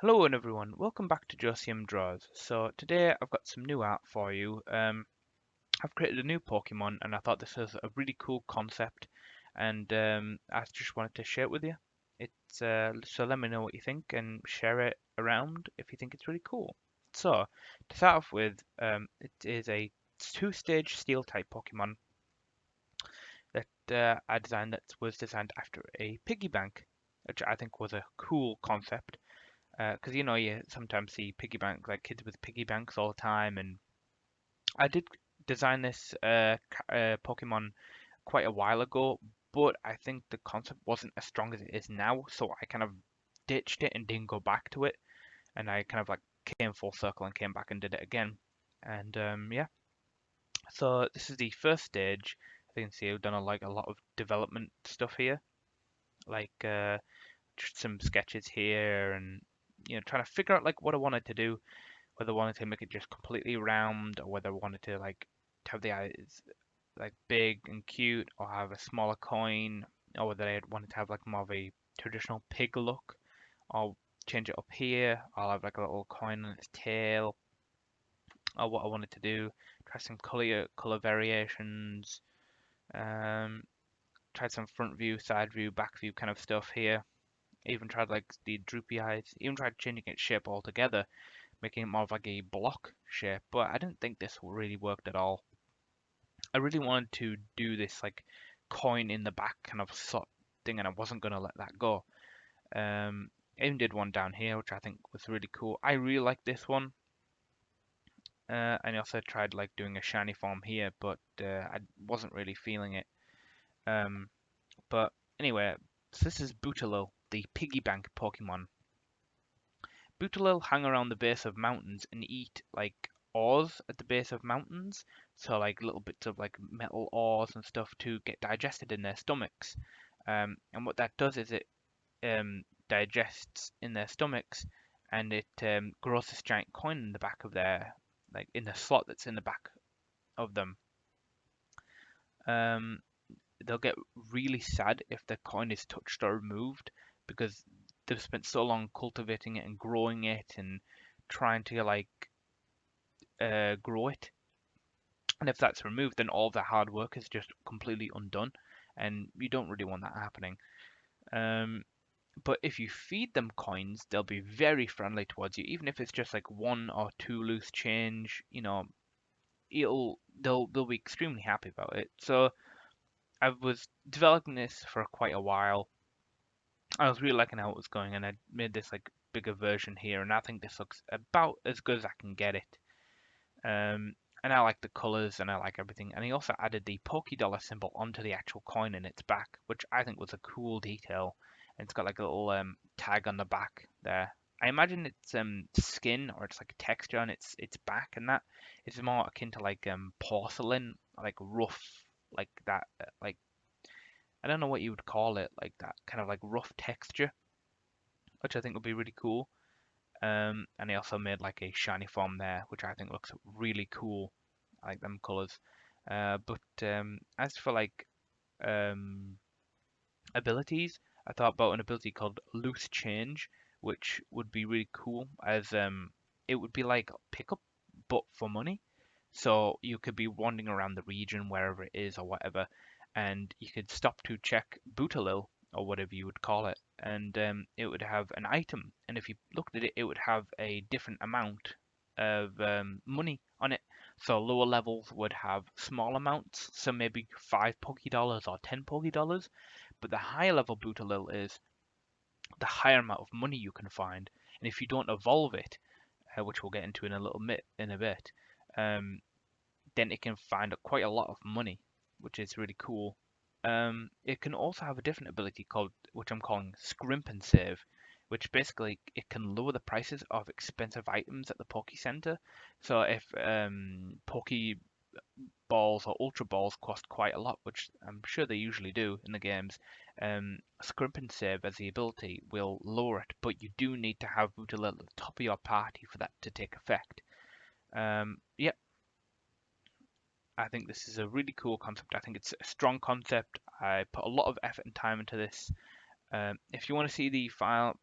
Hello and everyone, welcome back to Josium Draws. So today I've got some new art for you. I've created a new Pokemon and I thought this was a really cool concept and I just wanted to share it with you. So let me know what you think and share it around if you think it's really cool. So to start off with, it is a two-stage steel type Pokemon that I designed that was designed after a piggy bank, which I think was a cool concept. Because you sometimes see piggy bank like kids with piggy banks all the time, and I did design this Pokemon quite a while ago, but I think the concept wasn't as strong as it is now, so I kind of ditched it and didn't go back to it, and I kind of like came full circle and came back and did it again, and yeah. So this is the first stage. As you can see, I've done a lot of development stuff here, like just some sketches here, and trying to figure out like what I wanted to do, whether I wanted to make it just completely round or whether I wanted to like have the eyes like big and cute or have a smaller coin, or whether I wanted to have like more of a traditional pig look or change it up here. I'll have like a little coin on its tail, or what I wanted to do. Try some color variations. Um, tried some front view, side view, back view kind of stuff here. Even tried like the droopy eyes. Even tried changing its shape altogether, making it more of like a block shape, but I didn't think this really worked at all. I really wanted to do this like coin in the back kind of sort thing, and I wasn't gonna let that go. I even did one down here, which I think was really cool. I really like this one. And I also tried like doing a shiny form here, but I wasn't really feeling it. Um, but anyway, so this is Butalil, the piggy bank Pokemon. Butalil hang around the base of mountains and eat like ores at the base of mountains. So like little bits of like metal ores and stuff to get digested in their stomachs. And what that does is it digests in their stomachs and it grows this giant coin in the back of their like in the slot that's in the back of them. Um, they'll get really sad if the coin is touched or removed because they've spent so long cultivating it and growing it and trying to like grow it. And if that's removed, then all of the hard work is just completely undone, and you don't really want that happening. Um, but if you feed them coins, they'll be very friendly towards you, even if it's just like one or two loose change. They'll be extremely happy about it. So I was developing this for quite a while. I was really liking how it was going, and I made this like bigger version here, and I think this looks about as good as I can get it. Um, and I like the colors and I like everything. And he also added the Dollar symbol onto the actual coin in its back, which I think was a cool detail. And it's got like a little tag on the back there. I imagine it's skin or it's like texture on its back, and that is more akin to like porcelain, like rough, like that, like I don't know what you would call it, like that kind of like rough texture, which I think would be really cool. And he also made like a shiny form there, which I think looks really cool. I like them colors. But as for like um, abilities, I thought about an ability called Loose Change, which would be really cool as it would be like pickup but for money. So you could be wandering around the region wherever it is or whatever, and you could stop to check Butalil or whatever you would call it, and it would have an item. And if you looked at it, it would have a different amount of money on it. So lower levels would have small amounts, so maybe five Poké Dollars or 10 Poké Dollars. But the higher level Butalil is, the higher amount of money you can find. And if you don't evolve it, which we'll get into in a bit, um, then it can find quite a lot of money, which is really cool. It can also have a different ability called, which I'm calling Scrimp and Save, which basically it can lower the prices of expensive items at the Poke Center. So if Poke balls or Ultra balls cost quite a lot, which I'm sure they usually do in the games, Scrimp and Save as the ability will lower it, but you do need to have Butalil at the top of your party for that to take effect. Yeah, I think this is a really cool concept. I think it's a strong concept. I put a lot of effort and time into this. If you want to see the file,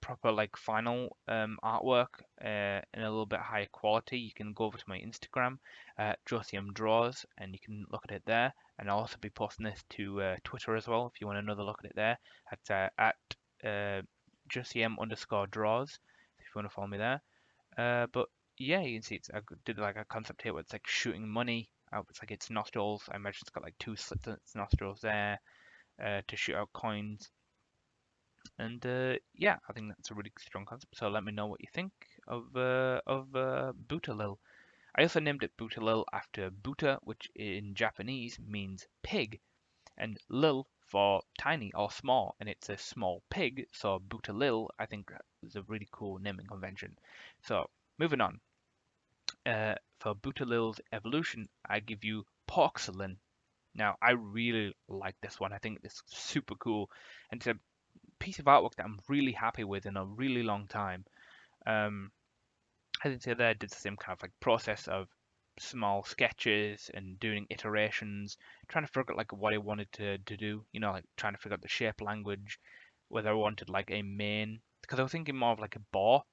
proper like final artwork in a little bit higher quality, you can go over to my Instagram, Josium Draws, and you can look at it there. And I'll also be posting this to Twitter as well if you want another look at it there. At Josium_draws if you want to follow me there. But yeah, you can see I did like a concept here where it's like shooting money out. It's like its nostrils. I imagine it's got like two slits in its nostrils there to shoot out coins. And yeah, I think that's a really strong concept. So let me know what you think of Butalil. I also named it Butalil after Buta, which in Japanese means pig, and lil for tiny or small, and it's a small pig. So Butalil, I think, is a really cool naming convention. So moving on. For Butalil's evolution, I give you Porkcilain. Now, I really like this one. I think it's super cool, and it's a piece of artwork that I'm really happy with in a really long time. Um, I think the other did the same kind of like process of small sketches and doing iterations, trying to figure out like what I wanted to do. You know, like trying to figure out the shape language, whether I wanted like a main, because I was thinking more of like a boar.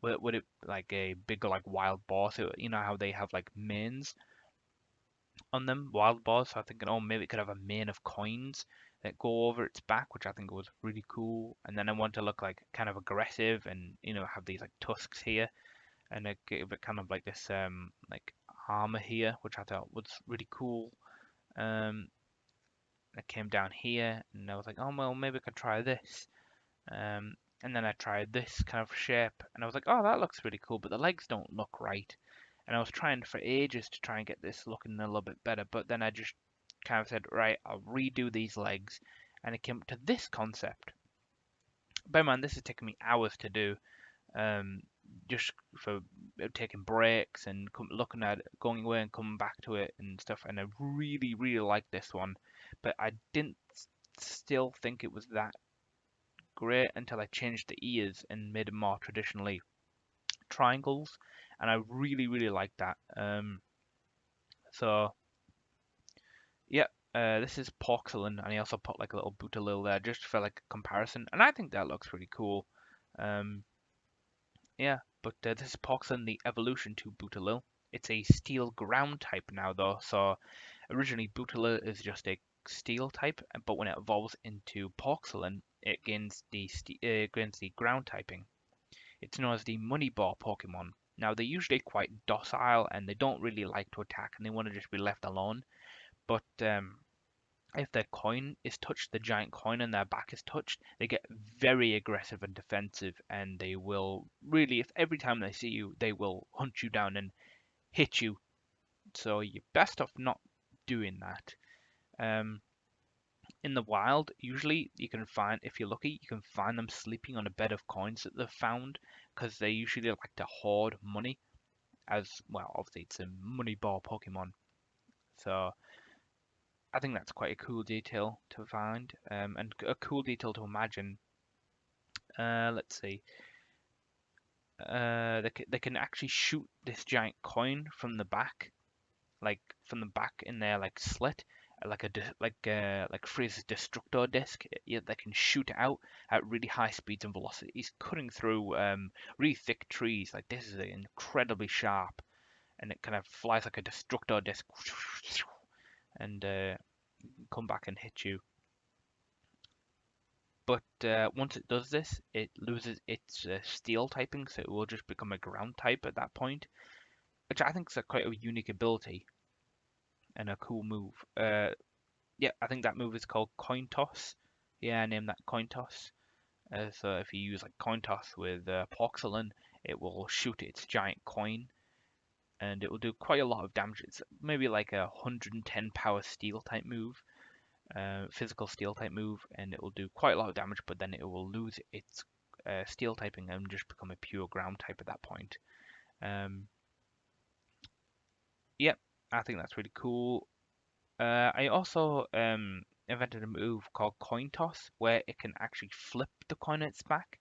Would it like a bigger like wild boar? So you know how they have like mains on them, wild boars. So I'm thinking, oh, maybe it could have a mane of coins that go over its back, which I think was really cool. And then I want to look like kind of aggressive and have these like tusks here and give it kind of like this like armor here, which I thought was really cool. Um, I came down here and I was like, oh well, maybe I could try this. Um, and then I tried this kind of shape and I was like, oh, that looks really cool, but the legs don't look right. And I was trying for ages to try and get this looking a little bit better, but then I just kind of said, right, I'll redo these legs, and it came up to this concept. Bear in mind, this has taken me hours to do, um, just for taking breaks and looking at it, going away and coming back to it and stuff. And I really, really like this one, but I didn't still think it was that great until I changed the ears and made them more traditionally triangles, and I really, really like that. So yeah, this is Porkcilain, and I also put like a little Butalil there just for like a comparison, and I think that looks really cool. Um, yeah, but this is Porkcilain, the evolution to Butalil. It's a steel ground type now though, so originally Butalil is just a steel type, but when it evolves into Porkcilain, it gains the ground typing. It's known as the money ball Pokemon. Now they're usually quite docile and they don't really like to attack and they want to just be left alone. But if their coin is touched, the giant coin on their back is touched, they get very aggressive and defensive, and they will really, if every time they see you, they will hunt you down and hit you. So you're best off not doing that. Um, in the wild, usually you can find, if you're lucky, you can find them sleeping on a bed of coins that they've found, because they usually like to hoard money. As well, obviously it's a money ball Pokemon, so I think that's quite a cool detail to find, and a cool detail to imagine. Let's see. They can actually shoot this giant coin from the back, like from the back in their like slit, like like Freeze's Destructo disc. Yeah, they can shoot it out at really high speeds and velocities, cutting through really thick trees. Like this is incredibly sharp, and it kind of flies like a Destructo disc, and come back and hit you. But once it does this, it loses its steel typing, so it will just become a ground type at that point, which I think is quite a unique ability and a cool move. Yeah, I think that move is called Coin Toss. Yeah, I named that Coin Toss. So if you use like Coin Toss with Porcelain, it will shoot its giant coin, and it will do quite a lot of damage. It's maybe like a 110 power steel type move, physical steel type move, and it will do quite a lot of damage, but then it will lose its steel typing and just become a pure ground type at that point. Um, yep, I think that's really cool. I also invented a move called Coin Toss, where it can actually flip the coin at its back,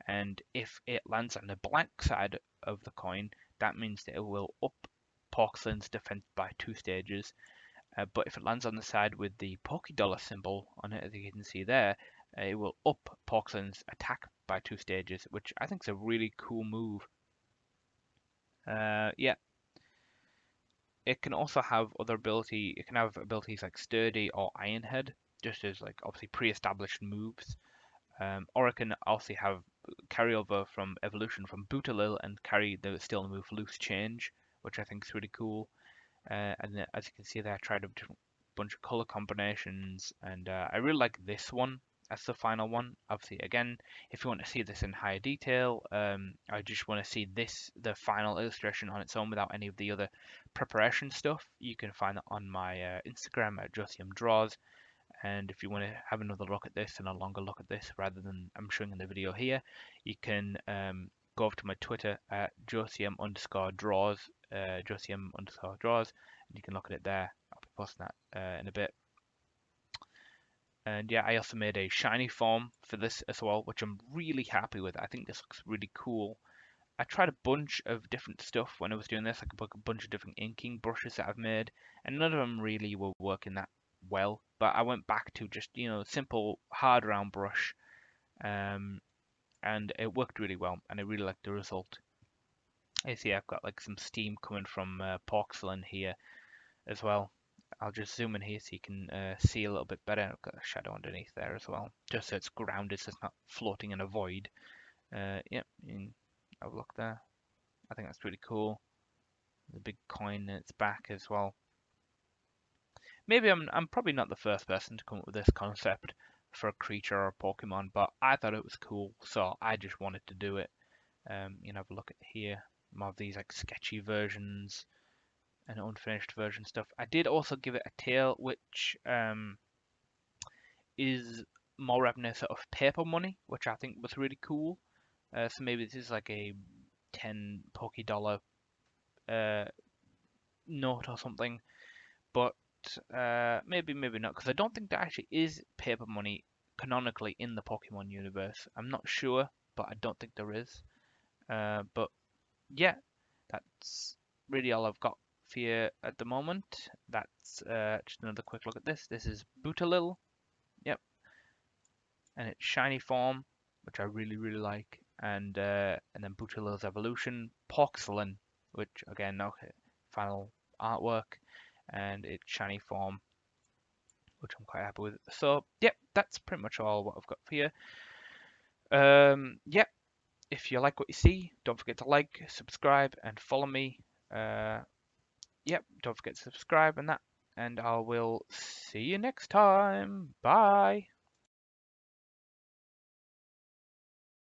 and if it lands on the blank side of the coin, that means that it will up Porcelain's defense by 2 stages. But if it lands on the side with the Poké Dollar symbol on it, as you can see there, it will up Porkcilain's attack by 2 stages, which I think is a really cool move. Yeah, it can also have other ability. It can have abilities like Sturdy or Ironhead, just as like obviously pre-established moves. Or it can also have carryover from evolution from Butalil and carry the still move Loose Change, which I think is really cool. And as you can see there, I tried a different bunch of color combinations, and I really like this one as the final one. Obviously, again, if you want to see this in higher detail, I just want to see this, the final illustration on its own without any of the other preparation stuff. You can find it on my Instagram at JosiumDraws. And if you want to have another look at this and a longer look at this rather than I'm showing in the video here, you can go over to my Twitter at Josium_draws, Josium_draws, and you can look at it there. I'll be posting that in a bit. And yeah, I also made a shiny form for this as well, which I'm really happy with. I think this looks really cool. I tried a bunch of different stuff when I was doing this, like a bunch of different inking brushes that I've made, and none of them really were working that well. But I went back to just, simple hard round brush, and it worked really well, and I really liked the result. You see, I've got like some steam coming from Porkcilain here as well. I'll just zoom in here so you can see a little bit better. I've got a shadow underneath there as well, just so it's grounded, so it's not floating in a void. Yep, you can have a look there. I think that's really cool. The big coin in its back as well. Maybe I'm probably not the first person to come up with this concept for a creature or a Pokemon, but I thought it was cool, so I just wanted to do it. Have a look at here. More of these like sketchy versions and unfinished version stuff. I did also give it a tail, which is more reminiscent of paper money, which I think was really cool. So maybe this is like a 10 Poké Dollar note or something, but maybe not, because I don't think there actually is paper money canonically in the Pokemon universe. I'm not sure, but I don't think there is. But yeah, that's really all I've got for you at the moment. That's just another quick look at this. This is Butalil, yep, and its shiny form, which I really like, and then Butalil's evolution, Porkcilain, which again, okay, final artwork, and its shiny form, which I'm quite happy with. So, yep, that's pretty much all what I've got for you. Yep, if you like what you see, don't forget to like, subscribe, and follow me. Yep, don't forget to subscribe and that, and I will see you next time. Bye.